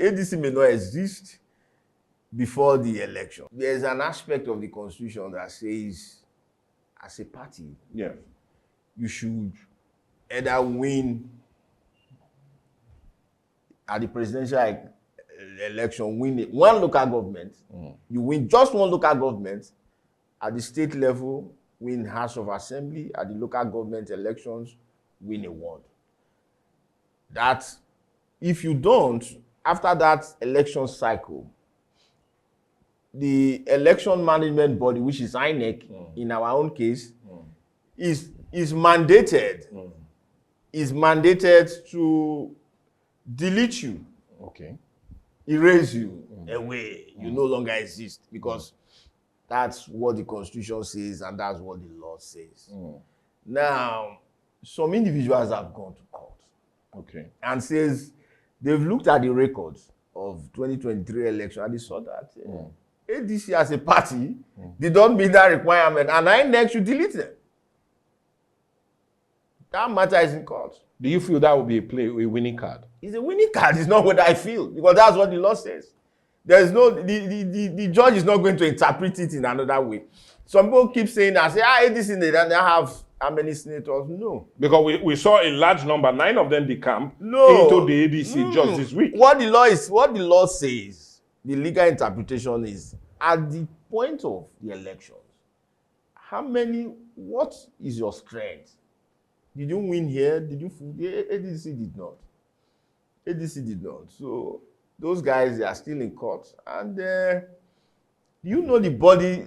ADC may not exist before the election. There's an aspect of the constitution that says, as a party, you should either win at the presidential election, win one local government, you win just one local government, at the state level, win House of Assembly, at the local government elections, win a ward. That if you don't, after that election cycle, the election management body, which is INEC, in our own case, is mandated to delete you, erase you away. You no longer exist, because that's what the constitution says and that's what the law says. Now, some individuals have gone to court and says they've looked at the records of 2023 election and they saw that ADC as a party did not meet that requirement, and INEC should delete them. That matter is in court. Do you feel that would be a winning card? It's a winning card. It's not what I feel, because that's what the law says. There's no, the judge is not going to interpret it in another way. Some people keep saying that, ADC, they have how many senators? No. Because we saw a large number, 9 of them decamp into the ADC just this week. What the law says, the legal interpretation is, at the point of the elections, what is your strength? Did you win here? Did you? ADC did not. ADC did not. So those guys, they are still in court. And you know the body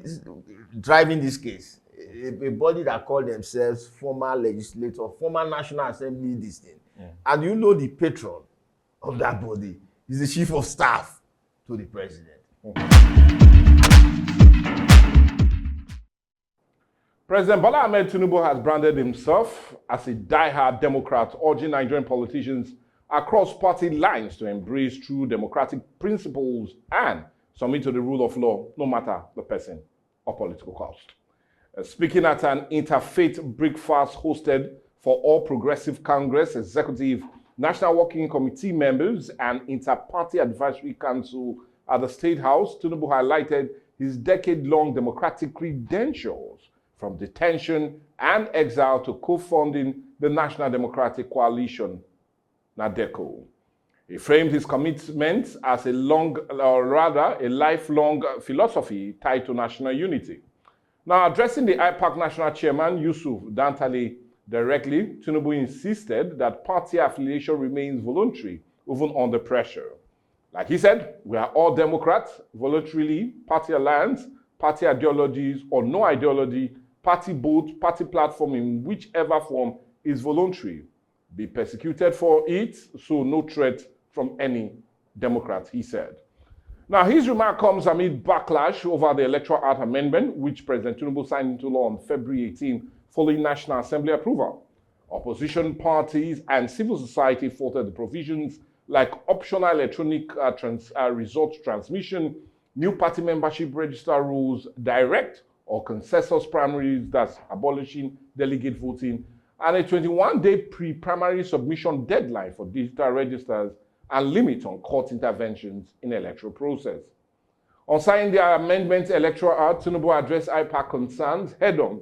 driving this case, a body that called themselves former legislator, former National Assembly, this thing. And you know the patron of that body is the chief of staff to the president. President Bola Ahmed Tinubu has branded himself as a die-hard Democrat, urging Nigerian politicians across party lines to embrace true democratic principles and submit to the rule of law, no matter the person or political cost. Speaking at an interfaith breakfast hosted for All Progressive Congress Executive, National Working Committee members, and Inter-Party Advisory Council at the State House, Tinubu highlighted his decade-long democratic credentials, from detention and exile to co-founding the National Democratic Coalition, NADECO. He framed his commitment as a lifelong philosophy tied to national unity. Now, addressing the IPAC National Chairman, Yusuf Dantale, directly, Tinubu insisted that party affiliation remains voluntary, even under pressure. Like he said, we are all Democrats, voluntarily, party alliance, party ideologies, or no ideology, party boat, party platform in whichever form is voluntary. Be persecuted for it, so no threat from any Democrat, he said. Now, his remark comes amid backlash over the Electoral Act amendment, which President Tinubu signed into law on February 18, following National Assembly approval. Opposition parties and civil society faulted the provisions like optional electronic results transmission, new party membership register rules, direct or consensus primaries, that's abolishing delegate voting, and a 21-day pre-primary submission deadline for digital registers, and limit on court interventions in the electoral process. On signing the amendment Electoral Act, Tinubu addressed IPAC concerns head-on.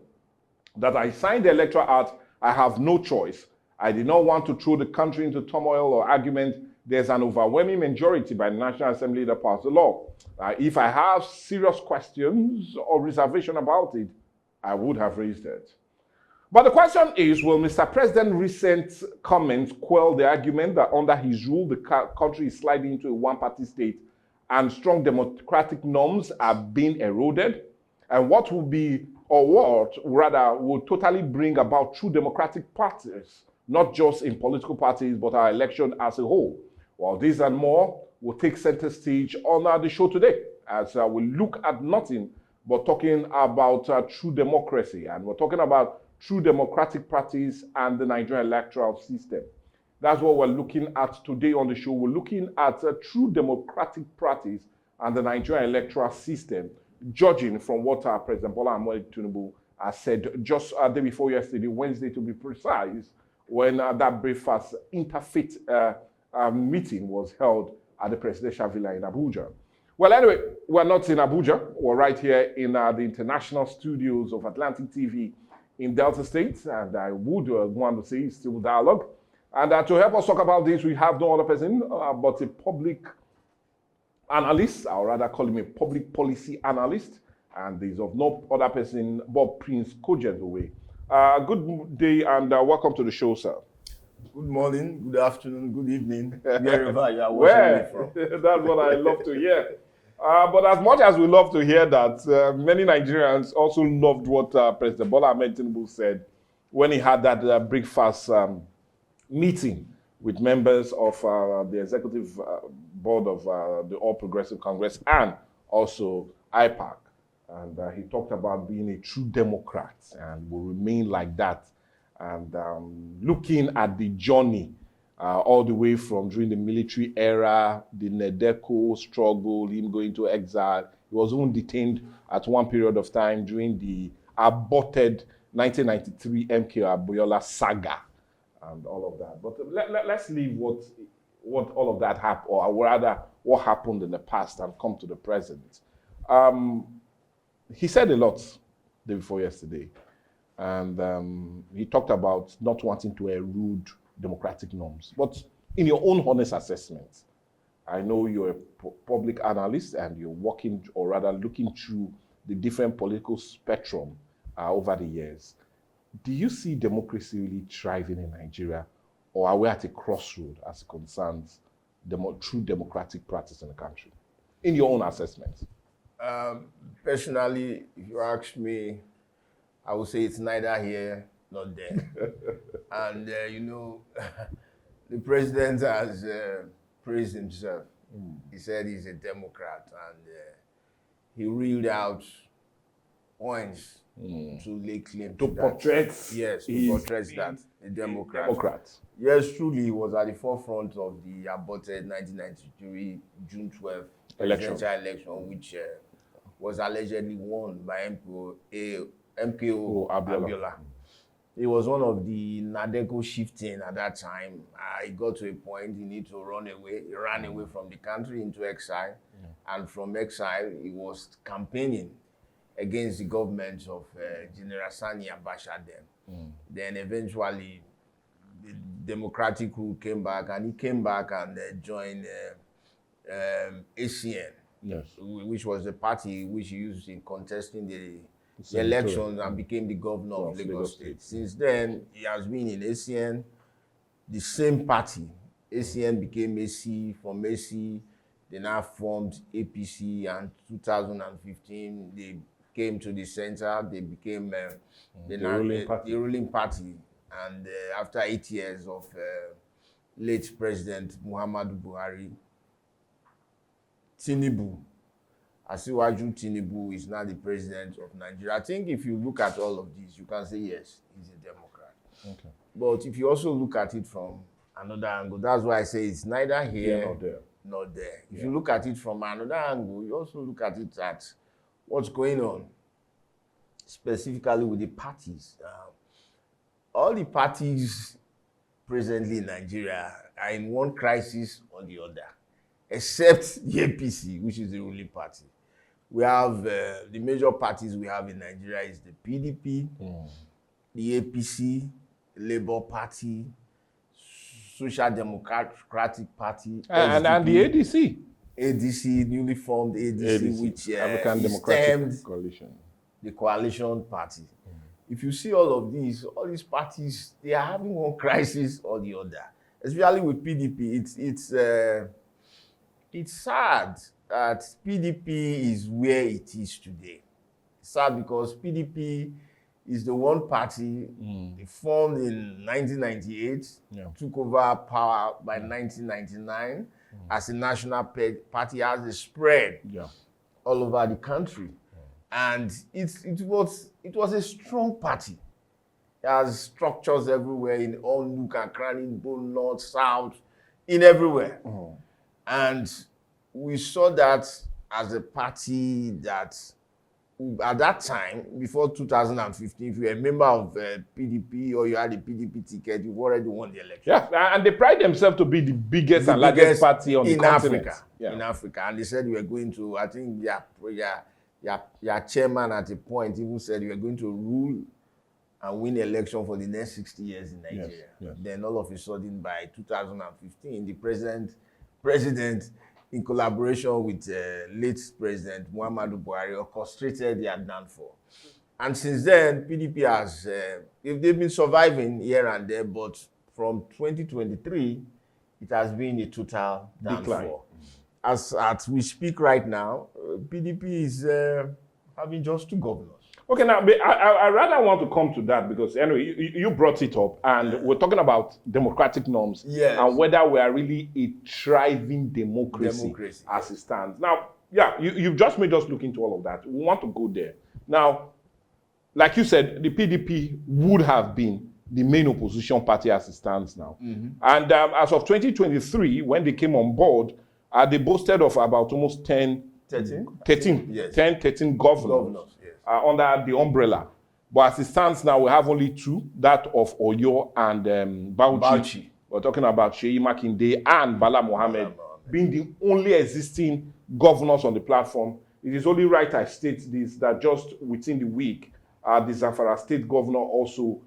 That I signed the Electoral Act, I have no choice. I did not want to throw the country into turmoil or argument. There's an overwhelming majority by the National Assembly that passed the law. If I have serious questions or reservation about it, I would have raised it. But the question is, will Mr. President's recent comments quell the argument that under his rule, the country is sliding into a one-party state and strong democratic norms are being eroded? And what will be, or what rather will totally bring about true democratic parties, not just in political parties, but our election as a whole? Well, this and more will take center stage on the show today, as we look at nothing but talking about true democracy. And we're talking about true democratic parties and the Nigerian electoral system. That's what we're looking at today on the show. We're looking at true democratic parties and the Nigerian electoral system, judging from what President Bola Ahmed Tinubu has said just the day before yesterday, Wednesday to be precise, when that breakfast interfaith meeting was held at the presidential villa in Abuja. Well, anyway, we're not in Abuja. We're right here in the international studios of Atlantic TV in Delta State, and I would want to say it's still dialogue. And to help us talk about this, we have no other person but a public analyst, or rather call him a public policy analyst, and there's of no other person but Prince Congent Owhe. Good day and welcome to the show, sir. Good morning, good afternoon, good evening, wherever you are watching me from. That's what I love to hear. But as much as we love to hear that, many Nigerians also loved what President Bola Ahmed Tinubu said when he had that breakfast meeting with members of the executive board of the All Progressive Congress and also IPAC. And he talked about being a true Democrat and will remain like that. And looking at the journey all the way from during the military era, the Nedeco struggle, him going to exile. He was even detained at one period of time during the aborted 1993 MK Abiola saga and all of that. But let's leave what all of that happened, or rather what happened in the past, and come to the present. He said a lot the day before yesterday. And he talked about not wanting to erode democratic norms. But in your own honest assessment, I know you're a public analyst and you're working, or rather looking through the different political spectrum over the years. Do you see democracy really thriving in Nigeria, or are we at a crossroad as it concerns true democratic practice in the country? In your own assessment. Personally, if you ask me, I would say it's neither here nor there. And, the president has praised himself. He said he's a Democrat, and he reeled out points to lay claim to portray. Yes, to portray that, a Democrat. Yes, truly, he was at the forefront of the aborted 1993 June 12th presidential election, which was allegedly won by MKO Abiola. He was one of the Nadeco shifting at that time. He got to a point he needed to run away. He ran away from the country into exile. And from exile, he was campaigning against the government of General Sani Abacha then. Then eventually, the democratic rule came back, and he came back and joined ACN, which was the party which he used in contesting the elections and became the governor of Lagos State. Since then, he has been in ACN, the same party. ACN became AC, from AC, they now formed APC, and 2015, they came to the center, they became the ruling party. And after 8 years of late President Muhammadu Buhari, Asiwaju Tinubu is now the president of Nigeria. I think if you look at all of these, you can say, yes, he's a Democrat. Okay. But if you also look at it from another angle, that's why I say it's neither here nor there. If you look at it from another angle, you also look at it at what's going on, specifically with the parties. All the parties presently in Nigeria are in one crisis or the other, except the APC, which is the ruling party. We have the major parties we have in Nigeria is the PDP, the APC, Labour Party, Social Democratic Party, and the ADC. ADC, newly formed ADC, which African Democratic Coalition. The coalition party. If you see all these parties, they are having one crisis or the other. Especially with PDP, it's sad that PDP is where it is today. It's sad because PDP is the one party formed in 1998, took over power by 1999 as a national party, has a spread all over the country. And it was a strong party. It has structures everywhere in all nook and cranny, both north, south, in everywhere. And we saw that as a party that at that time, before 2015, if you're a member of PDP or you had a PDP ticket, you've already won the election. Yeah, and they pride themselves to be the biggest and largest party on the continent. Africa. Yeah. In Africa. And they said you were going to, I think your chairman at a point even said you were going to rule and win the election for the next 60 years in Nigeria. Yes. Then all of a sudden, by 2015, the president in collaboration with late President Muhammadu Buhari, orchestrated their downfall. And since then, PDP has, they've been surviving here and there, but from 2023, it has been a total downfall. As we speak right now, PDP is having just 2 governors. Okay, now, I rather want to come to that because, anyway, you brought it up, and we're talking about democratic norms and whether we are really a thriving democracy as it stands. Now, yeah, you've just made us look into all of that. We want to go there. Now, like you said, the PDP would have been the main opposition party as it stands now. And as of 2023, when they came on board, they boasted of about almost 13 governors. Under the umbrella. But as it stands now, we have only 2, that of Oyo and Bauchi. We're talking about Seyi Makinde and Bala Mohammed being the only existing governors on the platform. It is only right I state this, that just within the week, the Zamfara state governor also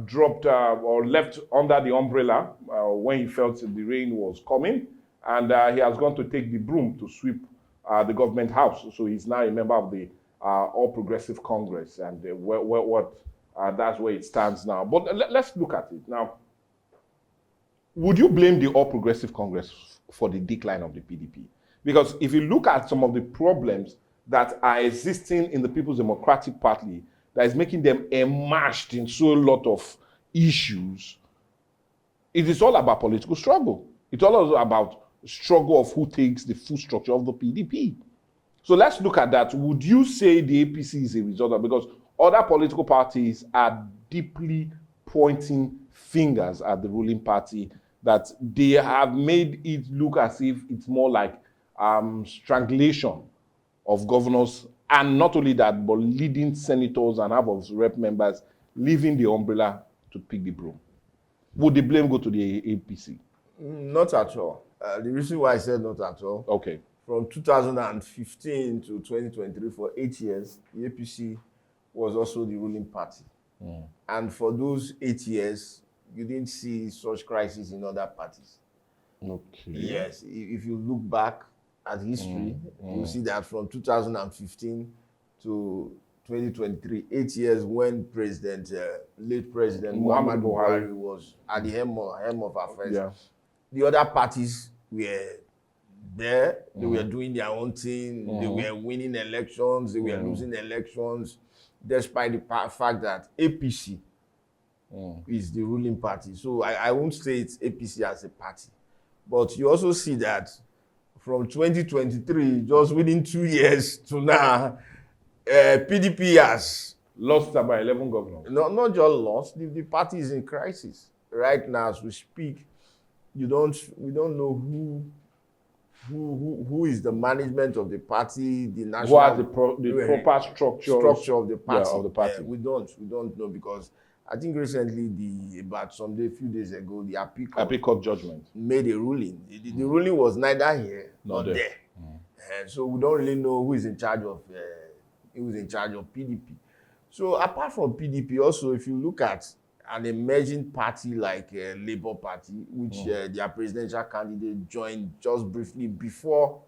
dropped or left under the umbrella when he felt the rain was coming. And he has gone to take the broom to sweep the government house. So he's now a member of the All Progressive Congress, and that's where it stands now. But let's look at it now. Would you blame the All Progressive Congress for the decline of the PDP? Because if you look at some of the problems that are existing in the People's Democratic Party that is making them enmeshed in so a lot of issues, it is all about political struggle. It's all about struggle of who takes the full structure of the PDP. So let's look at that. Would you say the APC is a result of, because other political parties are deeply pointing fingers at the ruling party, that they have made it look as if it's more like strangulation of governors, and not only that, but leading senators and House of Rep members leaving the umbrella to pick the broom? Would the blame go to the APC? Not at all. The reason why I said not at all. Okay. From 2015 to 2023, for 8 years, the APC was also the ruling party. And for those 8 years, you didn't see such crisis in other parties. Okay. Yes, if you look back at history, you see that from 2015 to 2023, 8 years when late President Muhammadu Buhari was at the helm of affairs, the other parties were there, they were doing their own thing, they were winning elections, they were losing elections, despite the fact that APC is the ruling party. So I won't say it's APC as a party. But you also see that from 2023, just within 2 years to now, PDP has lost about 11 governors. Not just lost, the party is in crisis. Right now, as we speak, we don't know who is the management of the party, the national... What the proper structure of the party. of the party. We don't know, because I think recently, a few days ago, the Appeal Court judgment made a ruling. The ruling was neither here nor there. So we don't really know who is in charge of PDP. So apart from PDP, also, if you look at an emerging party like Labour Party, which their presidential candidate joined just briefly before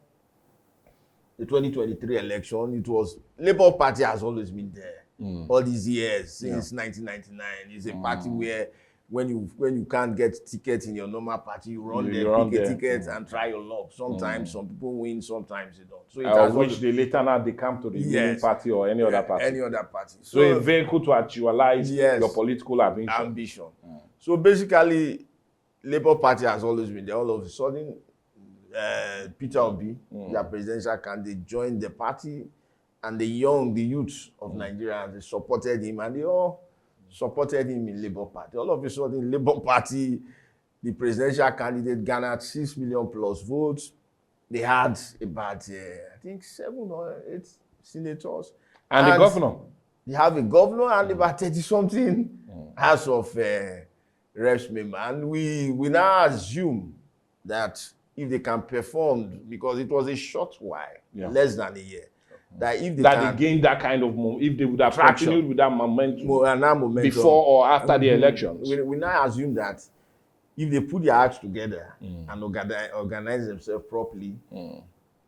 the 2023 election, it was Labour Party has always been there all these years since 1999. It's a party where when you can't get tickets in your normal party, you run there, pick a ticket and try your luck. Sometimes some people win, sometimes they don't. So it has which they later now they come to the ruling party or any other party. Any other party. So a vehicle to actualize your political ambition. So basically, Labour Party has always been there. All of a sudden, Peter Obi, their presidential candidate, joined the party, and the youth of Nigeria, they supported him, and they all supported him in Labour Party. All of a sudden, Labour Party, the presidential candidate, garnered 6 million plus votes. They had about, I think, 7 or 8 senators. And the governor? They have a governor and about 30-something House of Reps member. And we now assume that if they can perform, because it was a short while, less than a year, that if they they gained that kind of if they would have continued with that momentum before or after the elections. We now assume that if they put their acts together and organize themselves properly,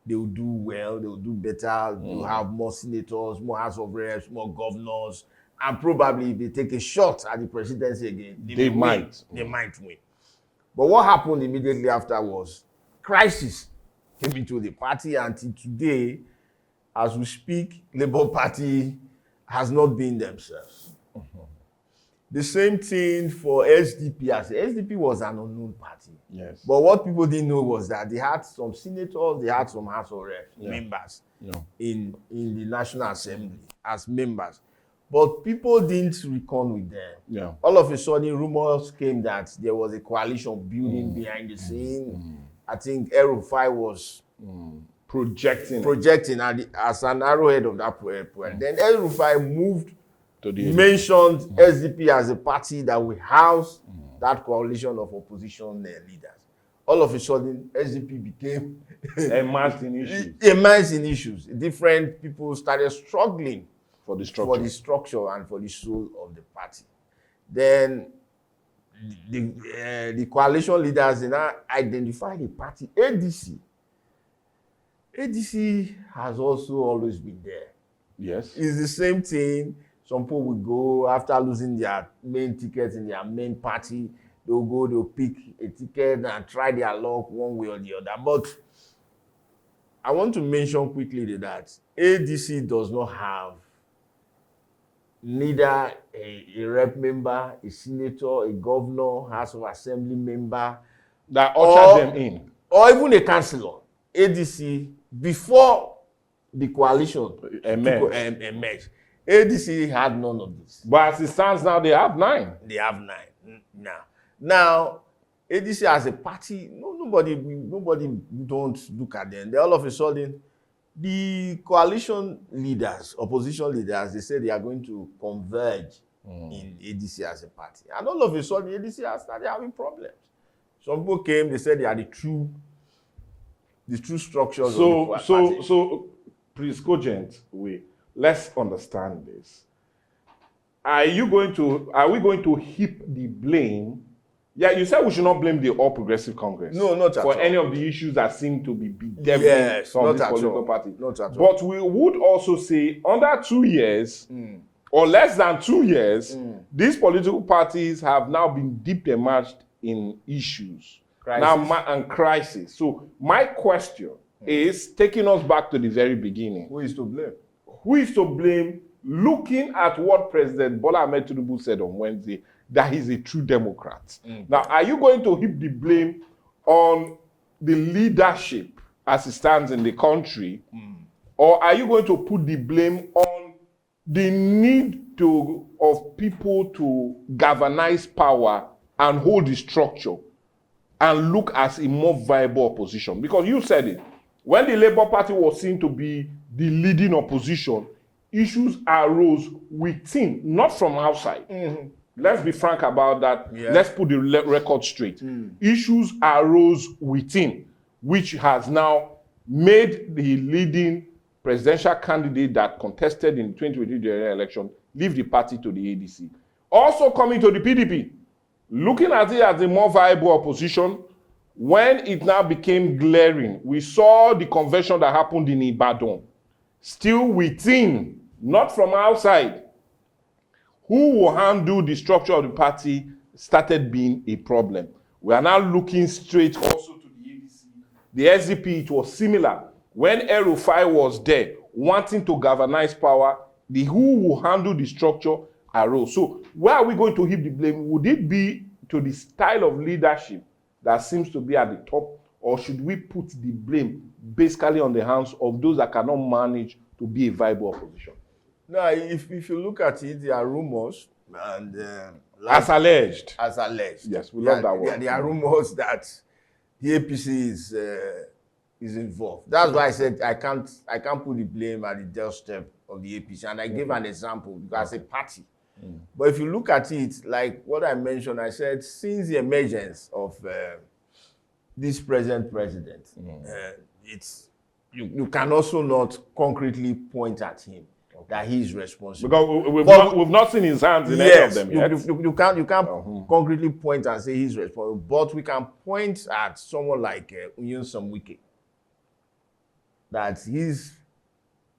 they will do well, they will do better, they will have more senators, more House of Reps, more governors, and probably if they take a shot at the presidency again, they might win. But what happened immediately after was crisis came into the party, and till today, as we speak, Labour Party has not been themselves. The same thing for SDP. SDP was an unknown party. Yes. But what people didn't know was that they had some senators, they had some House of Reps members in the National Assembly as members. But people didn't reckon with them. Yeah. All of a sudden, rumors came that there was a coalition building behind the scene. I think El-Rufai was projecting as an arrowhead of that point. Then El-Rufai moved to mentioned SDP as a party that will house that coalition of opposition leaders. All of a sudden, SDP became immersed in issues. Immersed in issues. Different people started struggling for the structure and for the soul of the party. Then the coalition leaders now identified the party ADC. ADC has also always been there. Yes. It's the same thing. Some people will go after losing their main tickets in their main party. They'll pick a ticket and try their luck one way or the other. But I want to mention quickly that ADC does not have neither a rep member, a senator, a governor, House of Assembly member that ushered them in, or even a councillor. ADC, before the coalition emerged, ADC had none of this. But as it stands now, they have 9. They have 9 now. Now, ADC as a party, nobody don't look at them. They all of a sudden, the coalition leaders, opposition leaders, they said they are going to converge in ADC as a party. And all of a sudden, ADC has started having problems. Some people came, they said they are the true structures of the party. So, please, Congent Owhe, let's understand this. Are we going to heap the blame? Yeah, you said we should not blame the All Progressive Congress. No, not at all. For any of the issues that seem to be bedeviling from this political party. Not at all. But we would also say under 2 years, or less than 2 years, these political parties have now been deep immersed in issues. Crisis. So my question is taking us back to the very beginning. Who is to blame? Who is to blame? Looking at what President Bola Ahmed Tinubu said on Wednesday, that he's a true Democrat. Now, are you going to heap the blame on the leadership as it stands in the country, or are you going to put the blame on the need of people to galvanize power and hold the structure and look as a more viable opposition? Because you said it. When the Labour Party was seen to be the leading opposition, issues arose within, not from outside. Let's be frank about that. Yeah. Let's put the record straight. Issues arose within, which has now made the leading presidential candidate that contested in the 2023 general election leave the party to the ADC. Also coming to the PDP, looking at it as a more viable opposition, when it now became glaring, we saw the convention that happened in Ibadan. Still within, not from outside. Who will handle the structure of the party started being a problem. We are now looking straight also to the ADC. The SDP, it was similar. When El-Rufai was there, wanting to galvanize power, the who will handle the structure arose. So where are we going to heap the blame? Would it be to the style of leadership that seems to be at the top, or should we put the blame basically on the hands of those that cannot manage to be a viable opposition? No, if you look at it, there are rumors and as alleged. As alleged. Yes, we love that word. There are rumors that the APC is involved. That's why I said I can't put the blame at the doorstep of the APC. And I gave an example because as a party. But if you look at it, like what I mentioned, I said since the emergence of this present president, it's you can also not concretely point at him that he is responsible. Because we've not seen his hands in any of them yet. You can't concretely point and say he's responsible, but we can point at someone like Nyesom Wike that he's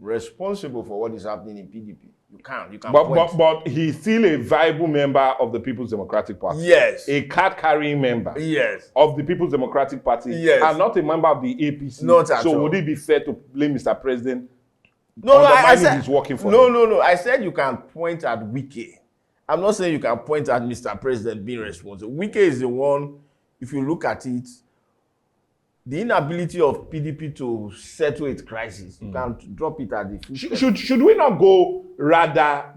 responsible for what is happening in PDP. You can point. But he's still a viable member of the People's Democratic Party. Yes. A card-carrying member. Yes. Of the People's Democratic Party. Yes. And not a member of the APC. Not at all. So would it be fair to blame Mr. President? No, I said he's working for no, him? no. I said you can point at Wike. I'm not saying you can point at Mr. President being responsible. Wike is the one, if you look at it, the inability of PDP to settle its crisis, you can drop it at the Should we not go rather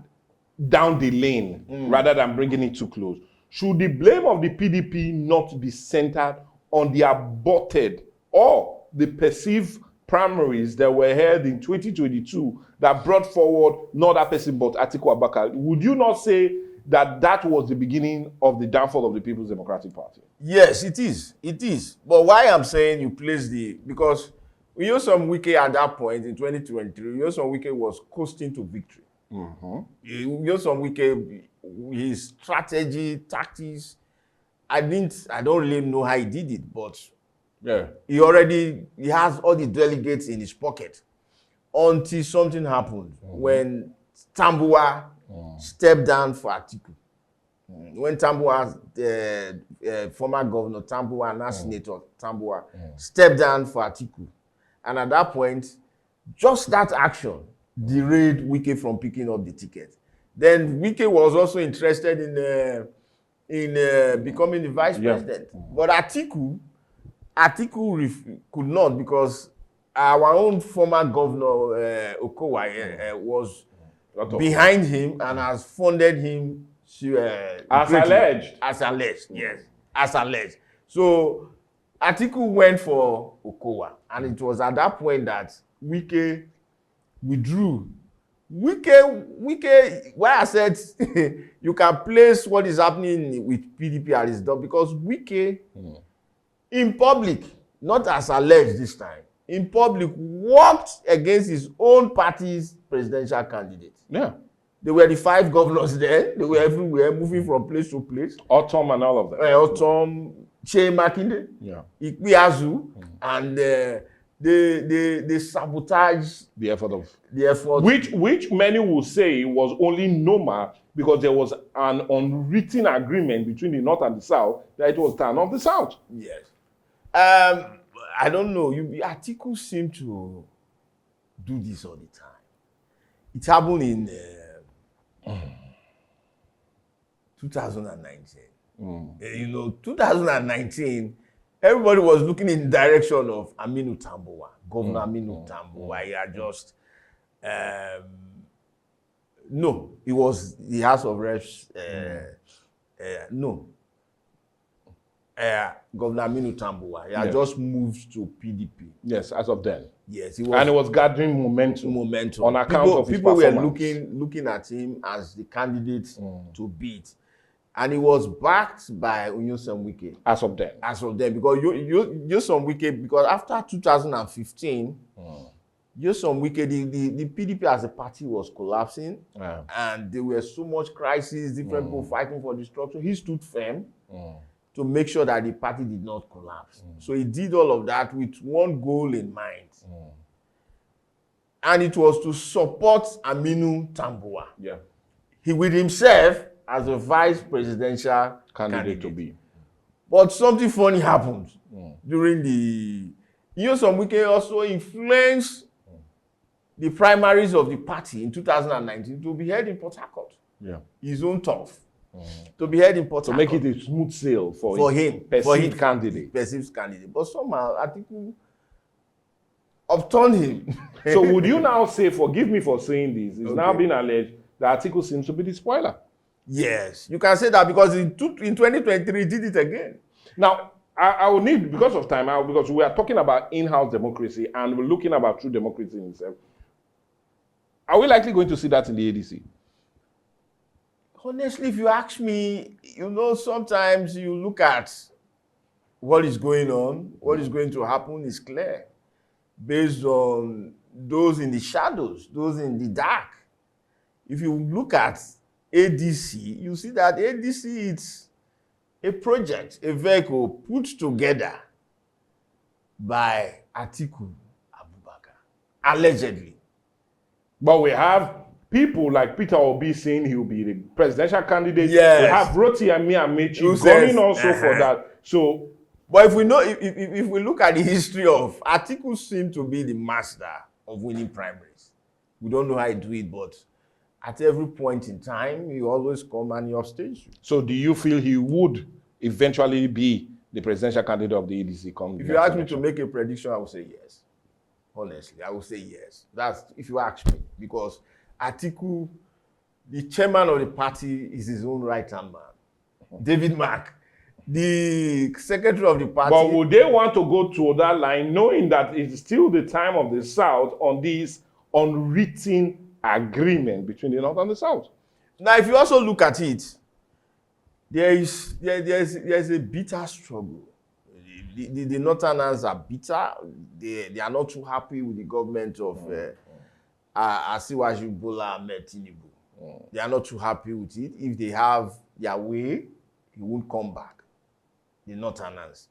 down the lane rather than bringing it too close? Should the blame of the PDP not be centered on the aborted or the perceived primaries that were held in 2022 that brought forward not that person but Atiku Abubakar? Would you not say that that was the beginning of the downfall of the People's Democratic Party? Yes, it is. It is. But why I'm saying you place because Nyesom Wike at that point in 2023, Nyesom Wike was coasting to victory. Nyesom Wike, his strategy, tactics, I don't really know how he did it, but he has all the delegates in his pocket until something happened when Tambuwa stepped down for Atiku. When Tambuwa, former governor Tambuwa and now Senator Tambuwa stepped down for Atiku. And at that point, just that action derailed Wike from picking up the ticket. Then Wike was also interested in becoming the vice president. But Atiku could not, because our own former governor Owhe was behind him and has funded him as alleged. As alleged, yes. As alleged. So Atiku went for Owhe, and it was at that point that Wike withdrew. Wike, why I said you can place what is happening with PDP at his door, because Wike, in public, not as alleged this time, in public, worked against his own party's presidential candidate. Yeah. They were the 5 governors there. They were everywhere, moving from place to place. Autumn and all of them. Autumn, Shea Makinde, Ikpeazu, and they sabotaged the effort. Which many will say was only normal because there was an unwritten agreement between the North and the South that it was turn of the South. Yes. I don't know. Atiku seem to do this all the time. It happened in 2019. 2019, everybody was looking in the direction of Aminu Tambuwa, Governor Aminu Tambuwa. He had just, no, it was the House of Reps, Governor Aminu Tambuwa. He had just moved to PDP. Yes, as of then. Yes, and it was gathering momentum on account of his performance. People were looking at him as the candidate to beat. And he was backed by Nyesom Wike. As of then. Because Nyesom Wike, because after 2015, Nyesom Wike, the PDP as a party was collapsing, and there were so much crisis, different people fighting for the structure. He stood firm to make sure that the party did not collapse. So he did all of that with one goal in mind. And it was to support Aminu Tambuwa. Yeah. He with himself as a vice presidential candidate to be. But something funny happened during the... Nyesom Wike also influenced the primaries of the party in 2019 to be held in Port Harcourt. Yeah. His own turf. To be held in Port Harcourt. To make it a smooth sail for him. Perceived candidate. Perceived candidate. But somehow, Atiku upturned him. So would you now say, forgive me for saying this, it's now been alleged that Atiku seems to be the spoiler? Yes, you can say that because in 2023 he did it again. Now, I will need, because of time, because we are talking about in-house democracy and we're looking about true democracy in itself. Are we likely going to see that in the ADC? Honestly, if you ask me, sometimes you look at what is going on, what is going to happen is clear based on those in the shadows, those in the dark. If you look at ADC, you see that ADC is a project, a vehicle put together by Atiku Abubakar, allegedly. But we have people like Peter Obi saying he'll be the presidential candidate. Yes. We have Roti and Amechi gunning also for that. So, but if we know, if we look at the history of Atiku, seems to be the master of winning primaries. We don't know how he do it, but at every point in time, he always come and he upstage you. So, do you feel he would eventually be the presidential candidate of the ADC? If you ask me to make a prediction, I would say yes. Honestly, I would say yes. That's if you ask me, because Atiku, the chairman of the party, is his own right-hand man. David Mark, the secretary of the party. But would they want to go to that line, knowing that it's still the time of the South on this unwritten agreement between the North and the South? Now, if you also look at it, there's a bitter struggle. The Northerners are bitter. They are not too happy with the government of Asiwaju Bola Ahmed Tinubu. They are not too happy with it. If they have their way, he won't come back. The Northerners.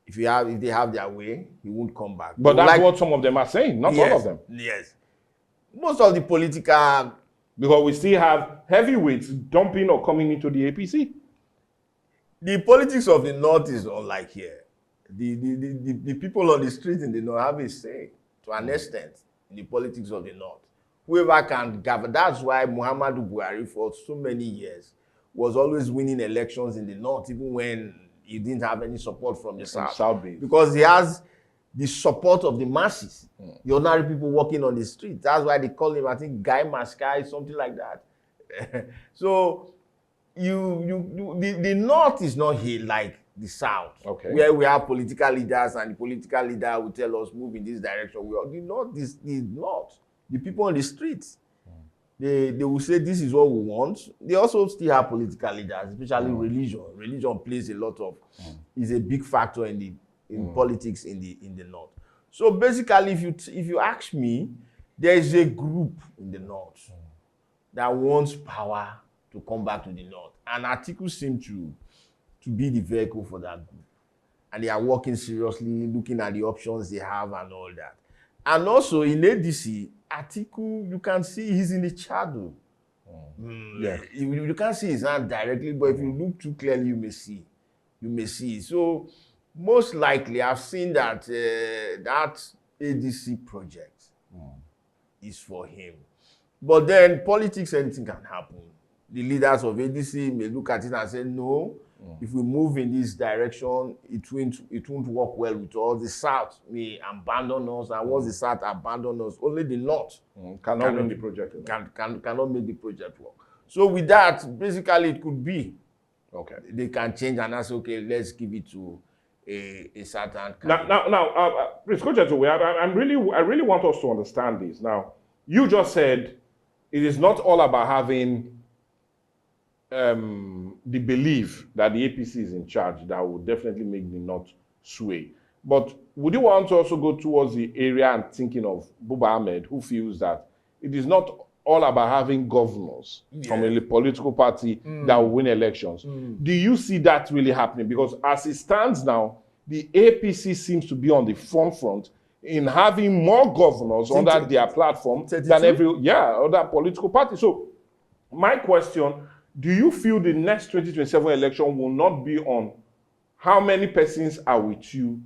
If they have their way, he won't come back. But that's what some of them are saying, not all of them. Yes. Most of the political... Because we still have heavyweights dumping or coming into the APC. The politics of the North is unlike here. The people on the street in the North have a say, to an extent, in the politics of the North. Whoever can govern. That's why Muhammadu Buhari, for so many years, was always winning elections in the North, even when he didn't have any support from the South. Because he has the support of the masses, the ordinary people walking on the street. That's why they call him, I think, Guy Maskai, something like that. So, the North is not here like the South, where we have political leaders and the political leader will tell us move in this direction. The North is the North. The people on the streets, they will say this is what we want. They also still have political leaders, especially religion. Religion plays a lot of, is a big factor in politics in the North. So basically, if you ask me, there is a group in the North that wants power to come back to the North, and Atiku seems to be the vehicle for that group. And they are working seriously, looking at the options they have and all that. And also in ADC, Atiku, you can see he's in the shadow. Yeah. You can't see his hand directly, but if you look too clearly, you may see. So most likely, I've seen that that ADC project is for him. But then politics, anything can happen. The leaders of ADC may look at it and say, no, if we move in this direction, it won't work well with us. The South may abandon us, and once the South abandon us, only the North cannot make the project cannot make the project work. So with that, basically, it could be they can change and say, okay, let's give it to a certain candidate. Now, please, Congent Owhe, I really want us to understand this. Now, you just said it is not all about having the belief that the APC is in charge that will definitely make the North sway. But would you want to also go towards the area and thinking of Buba Ahmed, who feels that it is not all about having governors from a political party that will win elections? Do you see that really happening? Because as it stands now, the APC seems to be on the front in having more governors under their platform than every other political party. So my question, do you feel the next 2027 election will not be on how many persons are with you,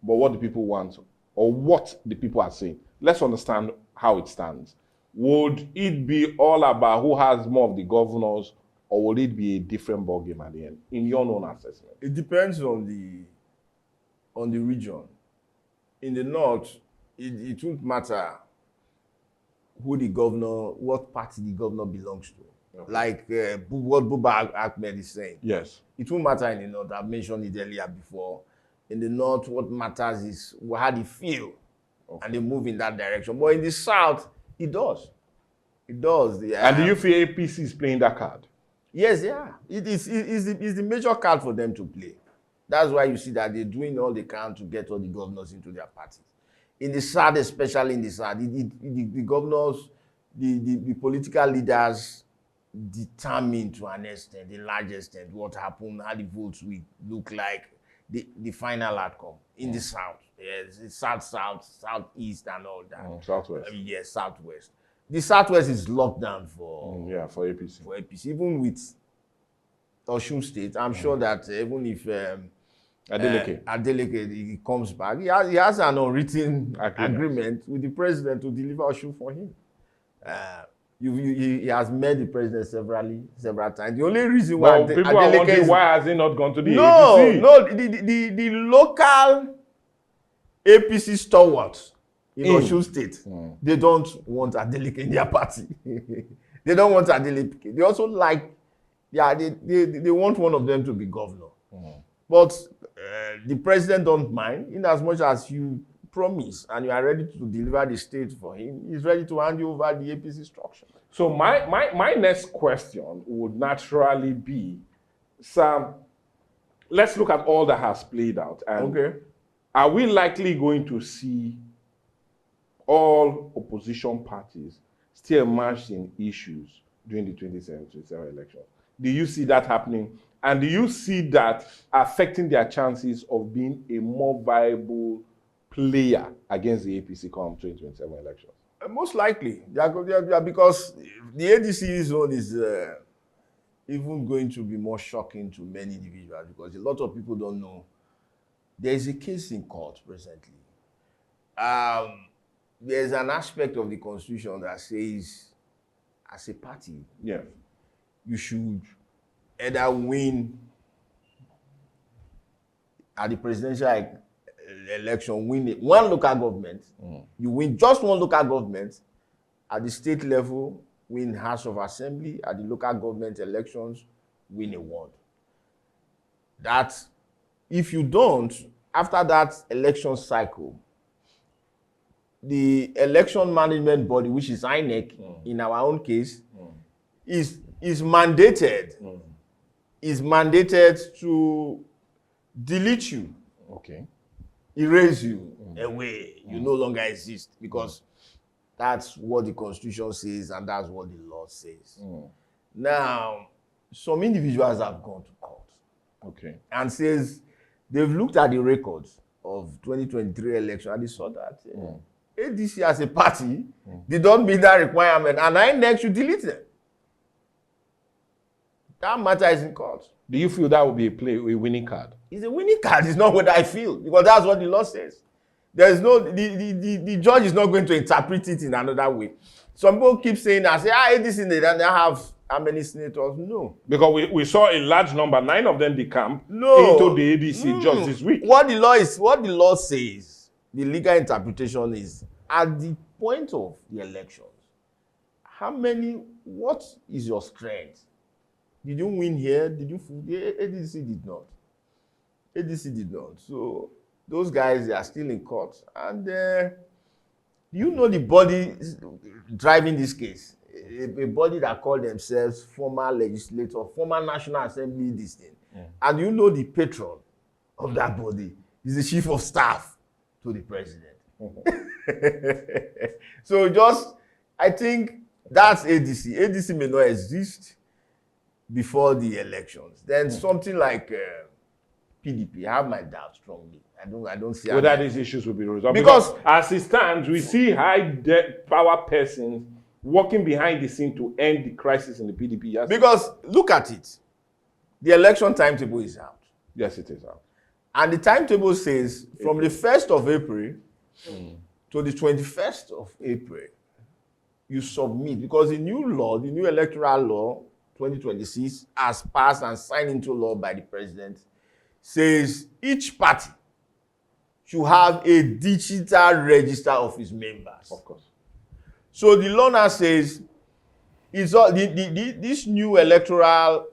but what the people want or what the people are saying? Let's understand how it stands. Would it be all about who has more of the governors, or will it be a different ballgame at the end, in your own assessment? It depends on the region. In the North, it won't matter who the governor, what party the governor belongs to. Like what Buba Ahmed is saying. Yes. It won't matter in the North. I've mentioned it earlier before. In the north, what matters is how they feel, and they move in that direction. But in the south, it does. It does. And do you feel APC is playing that card? Yes, yeah. It's the major card for them to play. That's why you see that they're doing all they can to get all the governors into their parties. In the South, especially in the South, the governors, the political leaders determine to an extent, the large extent, what happened, how the votes will look like, the final outcome in the South. Yes, it's South, Southeast, and all that. Southwest. Yes, Southwest. The Southwest is locked down for APC. For APC, even with Osun State. I'm sure that even if Adeleke he comes back, he has an unwritten agreement with the president to deliver Osun for him. He has met the president several times. The only reason why people are wondering why has he not gone to the APC? No, the local APC stalwarts in Osun State, they don't want Adeleke in their party. They don't want Adeleke. They also like, they want one of them to be governor. But the president don't mind, in as much as you promise and you are ready to deliver the state for him, he's ready to hand you over the APC structure. So my next question would naturally be, Sam, let's look at all that has played out. And are we likely going to see all opposition parties still emerge in issues during the 2027 election? Do you see that happening? And do you see that affecting their chances of being a more viable player against the APC come 2027 elections? Most likely. Because the ADC zone is even going to be more shocking to many individuals, because a lot of people don't know. There is a case in court presently. There's an aspect of the Constitution that says, as a party, you should either win at the presidential election, win one local government, you win just one local government. At the state level, win House of Assembly. At the local government elections, win a ward. That, if you don't, after that election cycle, the election management body, which is INEC, in our own case, is mandated to delete you, erase you away. You no longer exist, because that's what the Constitution says and that's what the law says. Now, some individuals have gone to court and says they've looked at the records of 2023 election and they saw that ADC as a party did not meet that requirement, and INEC should delete them. That matter is in court. Do you feel that would be a winning card? It's a winning card. It's not what I feel, because that's what the law says. There's no, the judge is not going to interpret it in another way. Some people keep saying that, ADC, they have how many senators? No. Because we saw a large number, 9 of them decamp into the ADC just this week. What the law says, the legal interpretation is, at the point of the elections, what is your strength? Did you win here? Did you? ADC did not. ADC did not. So those guys, they are still in court. And you know the body driving this case, a body that called themselves former legislator, former National Assembly, this thing. And you know the patron of that body is the chief of staff to the president. So I think that's ADC. ADC may not exist before the elections. Then something like PDP, I have my doubts strongly. I don't see whether these issues will be resolved. Because as it stands, we see high power persons working behind the scene to end the crisis in the PDP. Because look at it. The election timetable is out. Yes, it is out. And the timetable says from the 1st of April to the 21st of April, you submit. Because the new law, the new electoral law, 2026, as passed and signed into law by the president, says each party should have a digital register of its members. Of course. So the law now says, this new electoral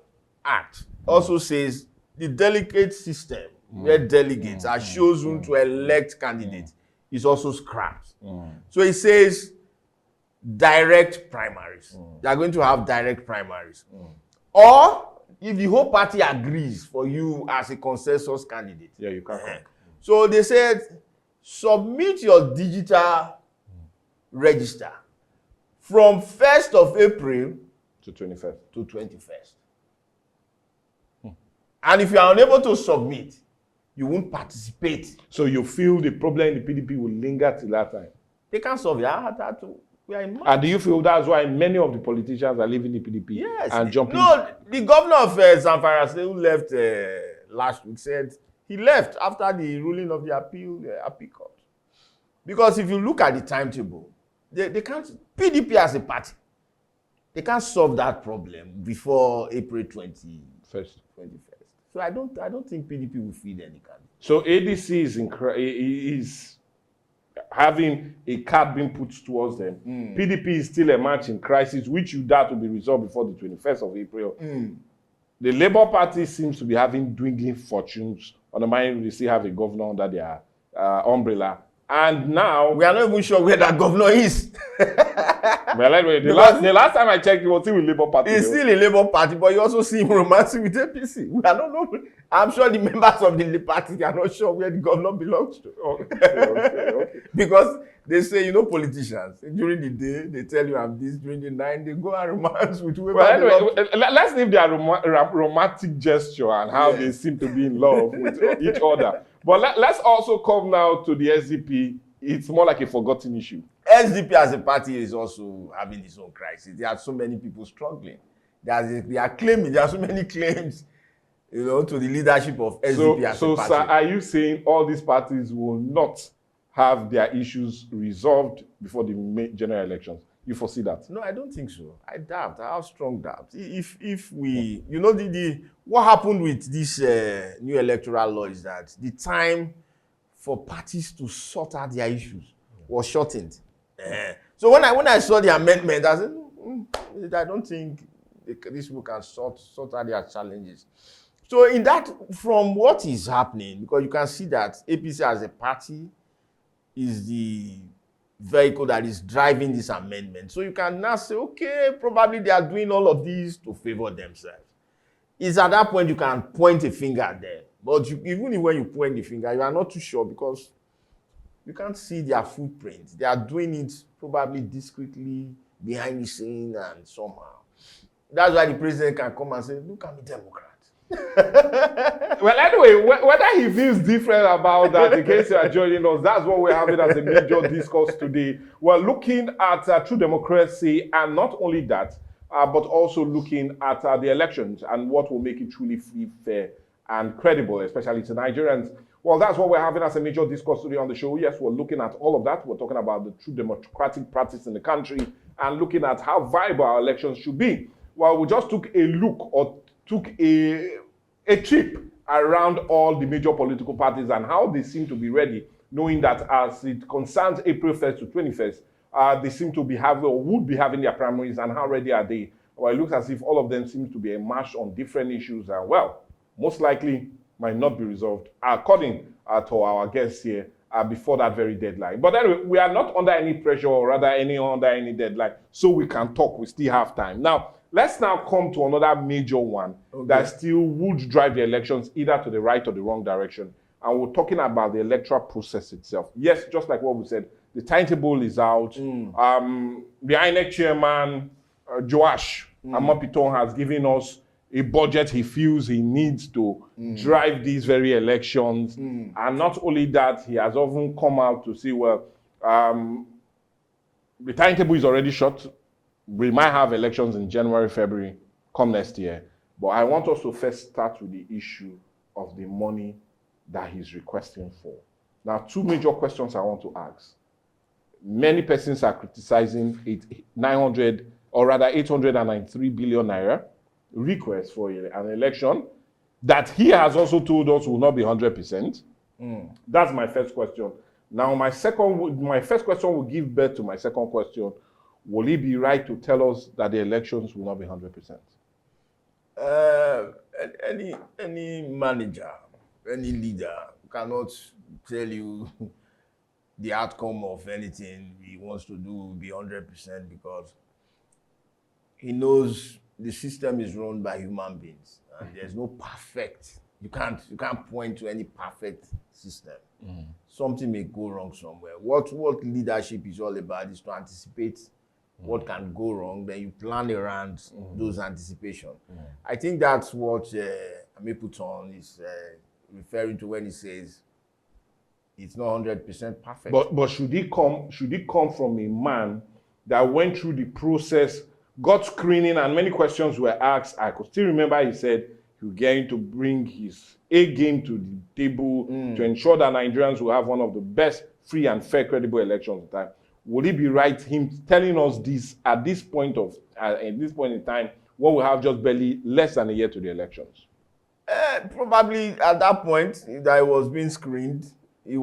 act also says the delegate system where delegates are chosen to elect candidates, is also scrapped. So it says direct primaries. They are going to have direct primaries. Or if the whole party agrees for you as a consensus candidate. Yeah, you can come. So they said, submit your digital register from 1st of April to 21st. to 21st. And if you are unable to submit, you won't participate. So you feel the problem in the PDP will linger till that time? They can't solve it. We are in And do you feel that's why many of the politicians are leaving the PDP yes, and jumping? No, the governor of Zamfara who left last week said he left after the ruling of the appeal court. Because if you look at the timetable, they can't, PDP as a party, they can't solve that problem before April 21st. So I don't think PDP will feed any candidate. So ADC is having a card being put towards them. PDP is still a match in crisis, which you doubt will be resolved before the 21st of April. The Labour Party seems to be having dwindling fortunes. On the mind, they still have a governor under their umbrella. And now we are not even sure where that governor is. Well, anyway, the last time I checked, he was still with Labour Party. He's still in Labour Party, but you also see him romancing with APC. We are not know. I'm sure the members of the party are not sure where the governor belongs to. Okay. Because they say, politicians, during the day, they tell you I'm this, during the night, they go and romance with whoever. Well, anyway, let's leave their romantic gesture and how they seem to be in love with each other. But let's also come now to the SDP. It's more like a forgotten issue. SDP as a party is also having its own crisis. There are so many people struggling. They are claiming, there are so many claims, to the leadership of SDP as a party. So, sir, are you saying all these parties will not have their issues resolved before the general elections? You foresee that? No, I don't think so. I doubt. I have strong doubts. If we, what happened with this new electoral law is that the time for parties to sort out their issues was shortened. So when I saw the amendment, I said, I don't think these people can sort out their challenges. So in that, from what is happening, because you can see that APC as a party is the vehicle that is driving this amendment. So you can now say, okay, probably they are doing all of these to favor themselves. It's at that point you can point a finger at them. But even when you point the finger, you are not too sure because you can't see their footprint. They are doing it probably discreetly, behind the scene, and somehow. That's why the president can come and say, look at me, Democrat. Well, anyway, whether he feels different about that, in case you are joining us, that's what we're having as a major discourse today. We're looking at true democracy, and not only that, but also looking at the elections and what will make it truly free, fair, and credible, especially to Nigerians. Well, that's what we're having as a major discourse today on the show. Yes, we're looking at all of that. We're talking about the true democratic practice in the country and looking at how viable our elections should be. Well, we just took a look or took a trip around all the major political parties and how they seem to be ready, knowing that as it concerns April 1st to 21st, they seem to be having or would be having their primaries, and how ready are they? Well, it looks as if all of them seem to be a match on different issues, and well, most likely might not be resolved, according to our guests here, before that very deadline. But anyway, we are not under any pressure, or rather under any deadline, so we can talk. We still have time. Now, let's now come to another major one that still would drive the elections either to the right or the wrong direction. And we're talking about the electoral process itself. Yes, just like what we said, the timetable is out. The INEC chairman, Joash Amapiton, has given us a budget he feels he needs to drive these very elections. And not only that, he has often come out to say, well, the timetable is already short. We might have elections in January, February, come next year. But I want us to first start with the issue of the money that he's requesting for. Now, two major questions I want to ask. Many persons are criticizing 893 billion naira request for an election that he has also told us will not be 100%. That's my first question. Now, my first question will give birth to my second question. Will he be right to tell us that the elections will not be 100%? Any manager any leader cannot tell you the outcome of anything he wants to do will be 100% because he knows the system is run by human beings and there's no perfect. You can't point to any perfect system. Something may go wrong somewhere. What leadership is all about is to anticipate what can go wrong, then you plan around those anticipation. I think that's what Ameputon is referring to when he says it's not 100% perfect. But should he come from a man that went through the process, got screening, and many questions were asked? I could still remember he said he was going to bring his A game to the table to ensure that Nigerians will have one of the best free and fair, credible elections at the time. Would it be right him telling us this at this point in time when we have just barely less than a year to the elections? Probably at that point that he was being screened, he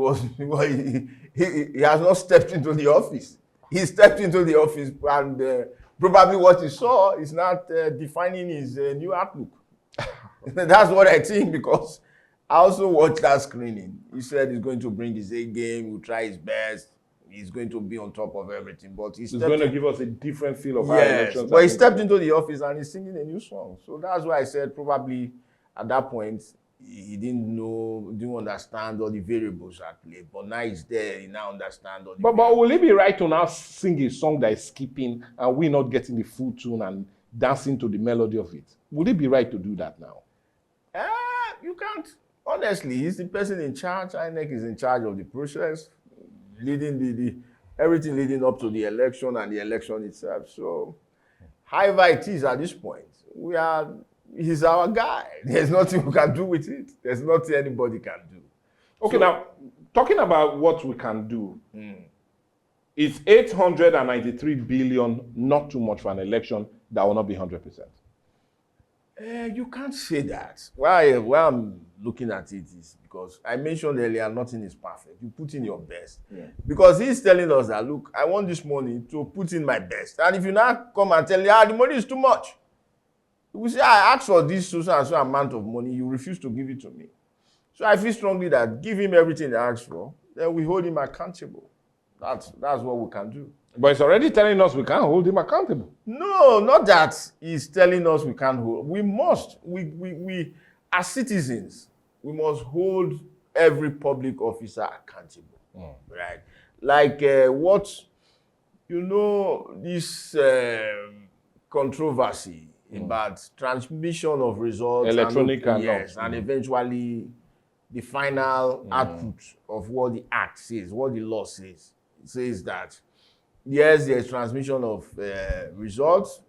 has not stepped into the office. He stepped into the office and probably what he saw is not defining his new outlook. That's what I think, because I also watched that screening. He said he's going to bring his A game, he'll try his best, he's going to be on top of everything. But he's going to give us a different feel of our yes, elections. but he stepped into the office and he's singing a new song. So that's why I said probably at that point he didn't understand all the variables at play. But now he's there, he now understands all the But will it be right to now sing a song that is skipping and we're not getting the full tune and dancing to the melody of it? Would it be right to do that now? You can't. Honestly, he's the person in charge. INEC is in charge of the process, leading everything leading up to the election and the election itself. So, however it is at this point, he's our guy. There's nothing we can do with it. There's nothing anybody can do. Okay, now, talking about what we can do, it's 893 billion, not too much for an election that will not be 100%. You can't say that. Why I'm looking at it is because I mentioned earlier, nothing is perfect. You put in your best. Yeah. Because he's telling us that, look, I want this money to put in my best. And if you now come and tell me, the money is too much. You say, I asked for this so and so amount of money, you refuse to give it to me. So I feel strongly that give him everything he asked for, then we hold him accountable. That's what we can do. But it's already telling us we can't hold him accountable. No, not that he's telling us we can't hold. We must. We as citizens, we must hold every public officer accountable. Right? Like this controversy about transmission of results. Electronic and eventually the final output of what the act says, what the law says. It says that yes, there's transmission of results,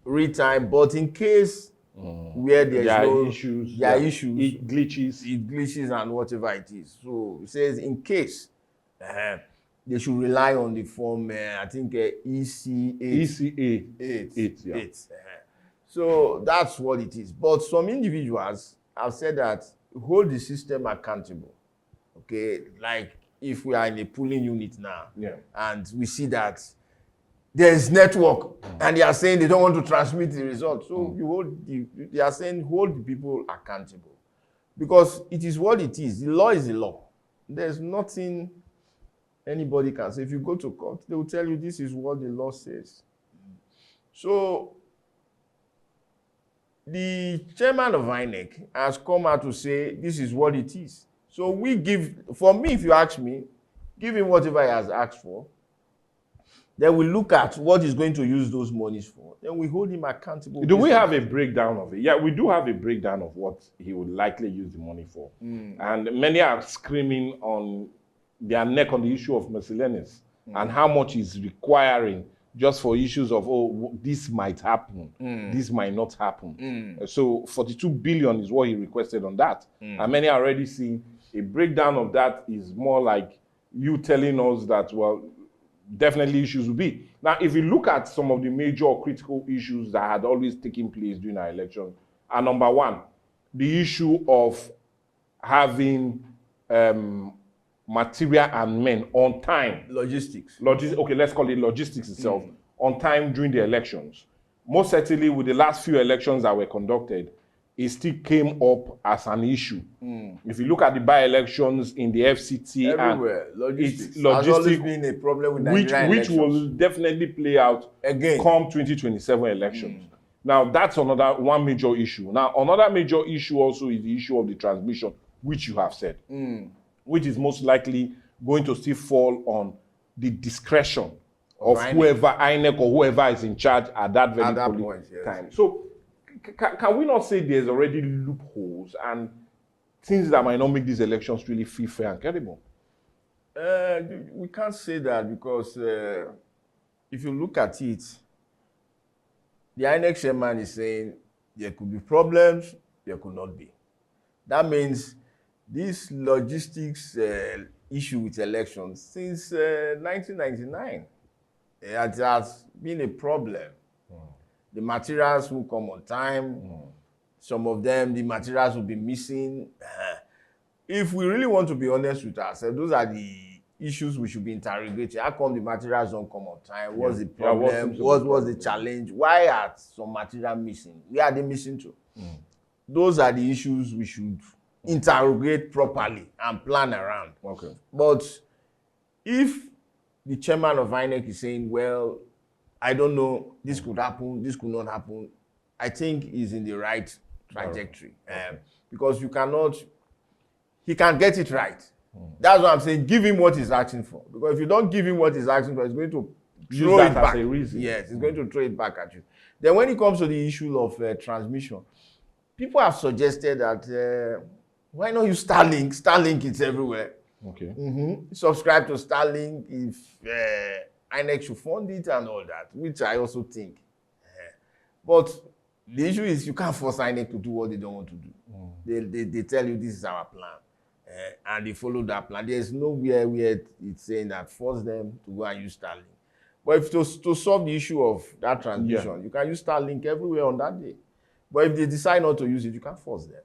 real time, but in case where there are issues, glitches and whatever it is. So it says in case they should rely on the form, I think ECA 8. So that's what it is. But some individuals have said that hold the system accountable. Okay, like if we are in a polling unit now, and we see that there's network, and they are saying they don't want to transmit the results, so they are saying hold the people accountable, because it is what it is. The law is the law. There's nothing anybody can say. If you go to court, they will tell you this is what the law says. So the chairman of INEC has come out to say this is what it is. So for me, if you ask me, give him whatever he has asked for. Then we look at what he's going to use those monies for. Then we hold him accountable. Do we have a breakdown of it? Yeah, we do have a breakdown of what he would likely use the money for. And many are screaming on their neck on the issue of miscellaneous and how much he's requiring just for issues of, this might happen, this might not happen. So 42 billion is what he requested on that. And many are already seeing a breakdown of that is more like you telling us that, well, definitely issues will be. Now, if you look at some of the major critical issues that had always taken place during our election, number one, the issue of having material and men on time. Logistics. Okay, let's call it logistics itself. On time during the elections. Most certainly with the last few elections that were conducted, it still came up as an issue. If you look at the by-elections in the FCT, everywhere, and logistics it's has always been a problem with Nigerian which will elections. definitely play out Again. come 2027 elections. Now, that's another one major issue. Now, another major issue also is the issue of the transmission, which you have said, which is most likely going to still fall on the discretion of INEC. whoever, INEC or whoever is in charge at that very point, yes. time. So, can we not say there's already loopholes and things that might not make these elections really feel fair and credible? We can't say that because if you look at it, the INEC chairman is saying there could be problems, there could not be. That means this logistics issue with elections since 1999, it has been a problem. The materials will come on time. Some of them, the materials will be missing. If we really want to be honest with ourselves, those are the issues we should be interrogating. How come the materials don't come on time? What's the problem? What's the challenge? Why are some materials missing? Where are they missing to? Those are the issues we should interrogate properly and plan around. Okay. But if the chairman of INEC is saying, well, I don't know, this could happen, this could not happen, I think he's in the right trajectory. Because he can get it right. That's what I'm saying. Give him what he's asking for. Because if you don't give him what he's asking for, he's going to throw it back. As a reason. Yes, he's going to throw it back at you. Then when it comes to the issue of transmission, people have suggested that why not use Starlink? Starlink is everywhere. Okay. Subscribe to Starlink if INEC should fund it and all that, which I also think. But the issue is you can't force INEC to do what they don't want to do. They tell you this is our plan, and they follow that plan. There's nowhere where it's saying that force them to go and use Starlink. But if to solve the issue of that transmission, you can use Starlink everywhere on that day. But if they decide not to use it, you can't force them.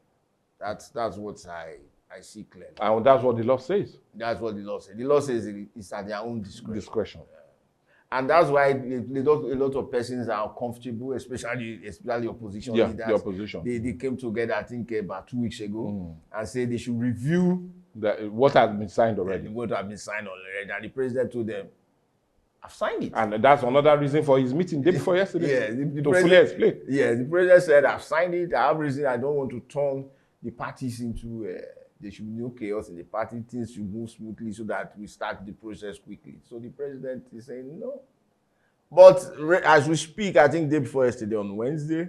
That's what I see clearly. And that's what the law says. That's what the law says. The law says it's at their own discretion. And that's why a lot of persons are uncomfortable, especially opposition leaders. The opposition. They came together, I think, about 2 weeks ago, and said they should review what has been signed already. What has been signed already. And the president told them, I've signed it. And that's another reason for his meeting day before yesterday. The to fully explain. Yeah, the president said, I've signed it. I have reason I don't want to turn the parties into there should be no chaos in the party. Things should move smoothly so that we start the process quickly. So the president is saying no. But as we speak, I think day before yesterday on Wednesday,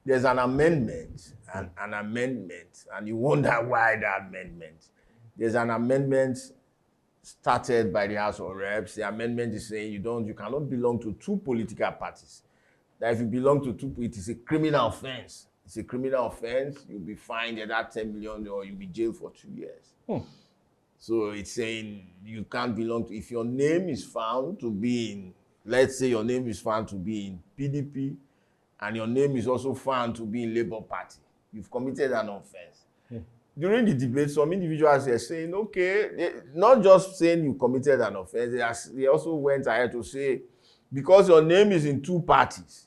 there's an amendment, and you wonder why that amendment. There's an amendment started by the House of Reps. The amendment is saying you cannot belong to two political parties. That if you belong to two, it is a criminal offense. It's a criminal offense. You'll be fined at 10 million or you'll be jailed for 2 years. So it's saying you can't belong to, if your name is found to be in, let's say your name is found to be in PDP and your name is also found to be in Labour Party, you've committed an offense. During the debate, some individuals are saying, okay, not just saying you committed an offense, they also went ahead to say, because your name is in two parties,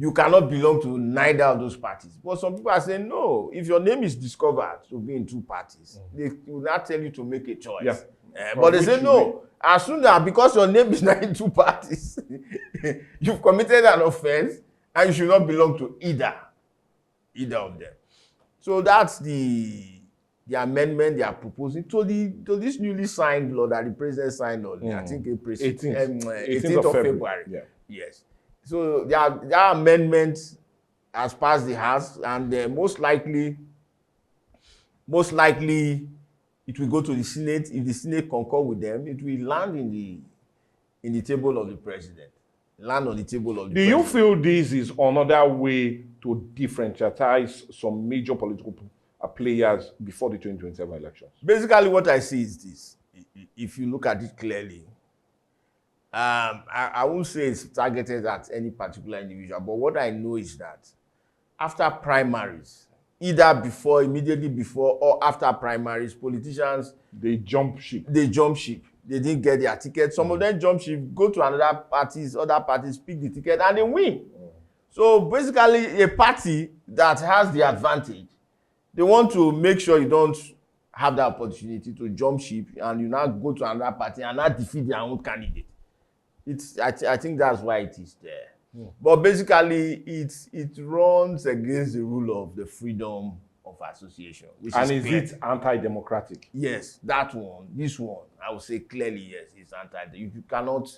you cannot belong to neither of those parties. But some people are saying, no, if your name is discovered to be in two parties, they will not tell you to make a choice. But they say, no, as soon as, because your name is not in two parties, you've committed an offense and you should not belong to either of them. So that's the amendment they are proposing to this newly signed law that the president signed on, I think April 18th of February. Yes. So their amendment has passed the House, and most likely it will go to the Senate. If the Senate concur with them, it will land in the table of the president. Land on the table of the president. Do you feel this is another way to differentiate some major political players before the 2027 elections? Basically, what I see is this. If you look at it clearly, I won't say it's targeted at any particular individual, but what I know is that after primaries, either immediately before or after primaries, politicians, they jump ship. They didn't get their ticket. Some of them jump ship, go to other parties pick the ticket, and they win. So basically, a party that has the advantage, they want to make sure you don't have that opportunity to jump ship and you now go to another party and now defeat their own candidate. I think that's why it is there. But basically, it runs against the rule of the freedom of association. Which And is it anti-democratic? Yes, that one. This one, I would say clearly, yes, it's anti. You cannot,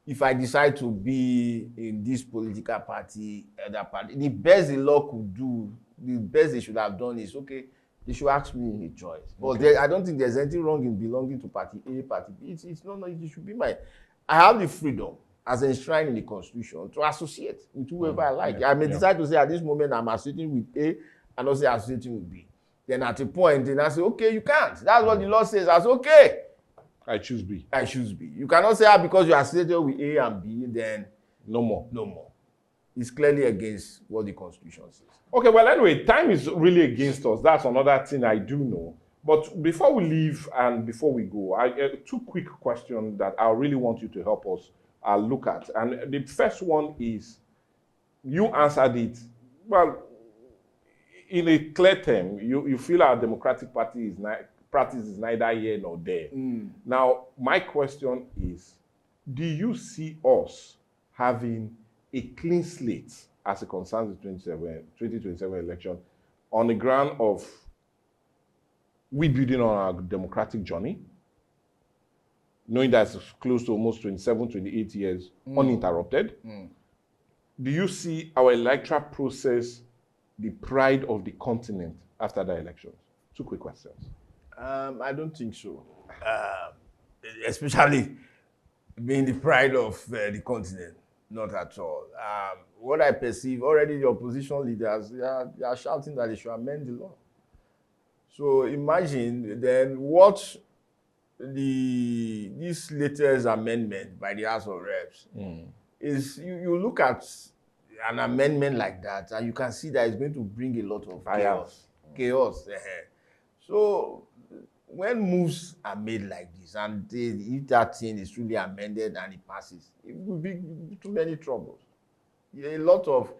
if I decide to be in this political party, other party, the best the law could do, the best they should have done is, okay, they should ask me a choice. But I don't think there's anything wrong in belonging to party A, party B. It's not, it should be I have the freedom, as enshrined in the Constitution, to associate with whoever I like. I may decide to say at this moment I'm associating with A and also associating with B. Then at a point, then I say, okay, you can't. That's what the law says. I say, okay. I choose B. I choose B. You cannot say because you are associated with A and B, then no more. No more. It's clearly against what the Constitution says. Okay, well, anyway, time is really against us. That's another thing I do know. But before we leave and before we go, two quick questions that I really want you to help us look at. And the first one is, you answered it, well, in a clear term, you feel our Democratic Party practice is neither here nor there. Now, my question is, do you see us having a clean slate as it concerns the 2027 election on the ground of we building on our democratic journey, knowing that it's close to almost 27, 28 years uninterrupted? Do you see our electoral process the pride of the continent after the elections? Two quick questions. I don't think so. Especially being the pride of the continent, not at all. What I perceive, already the opposition leaders, they are shouting that they should amend the law. So imagine then what this latest amendment by the House of Reps is. You look at an amendment like that and you can see that it's going to bring a lot of chaos. So when moves are made like this and if that thing is truly amended and it passes, it will be too many troubles. A lot of,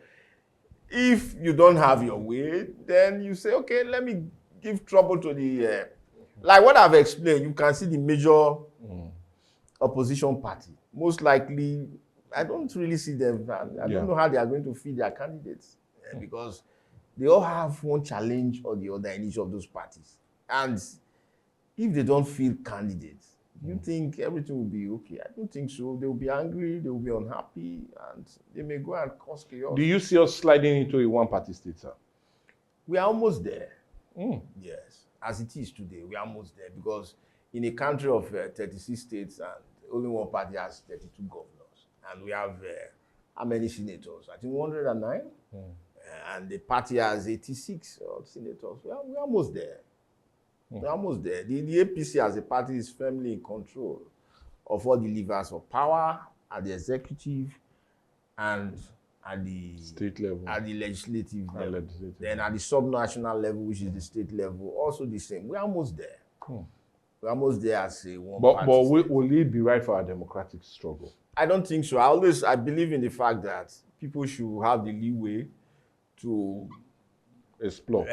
if you don't have your way, then you say, okay, let me give trouble to the, like what I've explained, you can see the major opposition party. Most likely, I don't really see them. I don't know how they are going to feed their candidates because they all have one challenge or the other in each of those parties. And if they don't field candidates, you think everything will be okay? I don't think so. They will be angry, they will be unhappy, and they may go and cause chaos. Do you see us sliding into a one-party state, sir? We are almost there. Yes. As it is today, we are almost there because in a country of 36 states and only one party has 32 governors. And we have how many senators? I think 109. And the party has 86 senators. We are almost there. We're almost there. The APC as a party is firmly in control of all the levers of power at the executive and at the state level, at the legislative level. Then at the sub-national level, which is the state level, also the same. We're almost there. We're almost there as a one party. But will it be right for our democratic struggle? I don't think so. I believe in the fact that people should have the leeway to explore,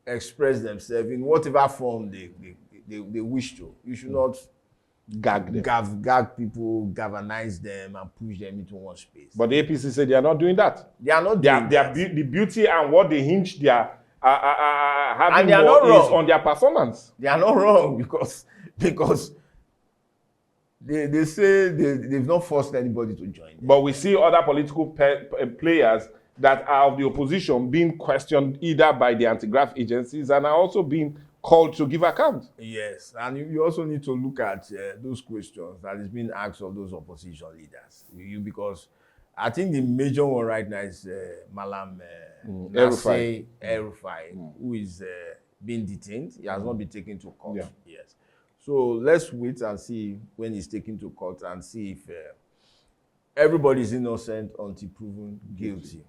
express themselves in whatever form they wish to. You should not gag people, galvanize them, and push them into one space. But the APC said they are not doing that. They are not doing that. The beauty and what they hinge their having and they are not wrong. Is on their performance. They are not wrong because they say they've not forced anybody to join them. But we see other political players that are of the opposition being questioned either by the anti-graft agencies and are also being called to give account. Yes, and you also need to look at those questions that is being asked of those opposition leaders. Because I think the major one right now is Malam El-Rufai, who is being detained. He has not been taken to court. Yes. So let's wait and see when he's taken to court and see if everybody is innocent until proven guilty.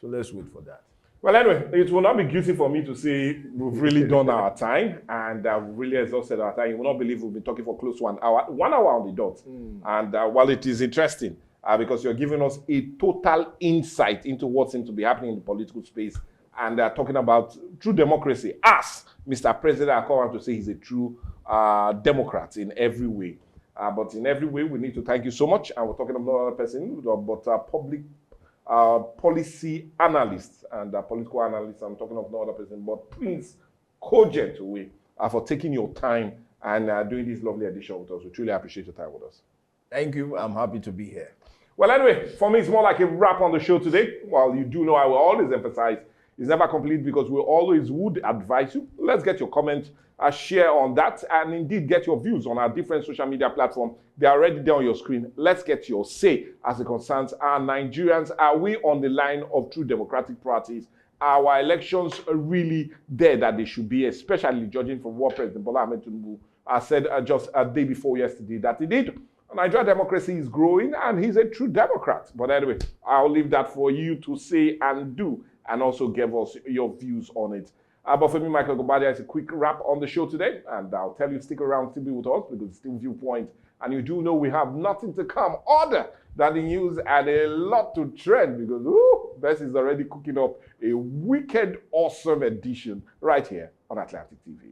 So let's wait for that. Well, anyway, it will not be guilty for me to say we've really done our time and we've really exhausted our time. You will not believe we've been talking for close to 1 hour. 1 hour on the dot. And while it is interesting, because you're giving us a total insight into what seems to be happening in the political space and talking about true democracy. As Mr. President, I come out to say he's a true Democrat in every way. But in every way, we need to thank you so much. And we're talking about another person, but public policy analyst and political analyst. I'm talking of no other person, but Prince Congent Owhe, for taking your time and doing this lovely edition with us. We truly appreciate your time with us. Thank you. I'm happy to be here. Well, anyway, for me, it's more like a wrap on the show today. While you do know, I will always emphasize it's never complete because we always would advise you. Let's get your comment, share on that, and indeed get your views on our different social media platforms. They are already there on your screen. Let's get your say as it concerns our Nigerians. Are we on the line of true democratic parties? Are our elections really there that they should be, especially judging from what President Bola Ahmed Tinubu said just a day before yesterday that he did? Nigerian democracy is growing and he's a true Democrat. But anyway, I'll leave that for you to say and do and also give us your views on it. But for me, Michael Gobadia, it's a quick wrap on the show today. And I'll tell you, stick around, still be with us because it's still Viewpoint. And you do know we have nothing to come other than the news and a lot to trend because Bess is already cooking up a wicked, awesome edition right here on Atlantic TV.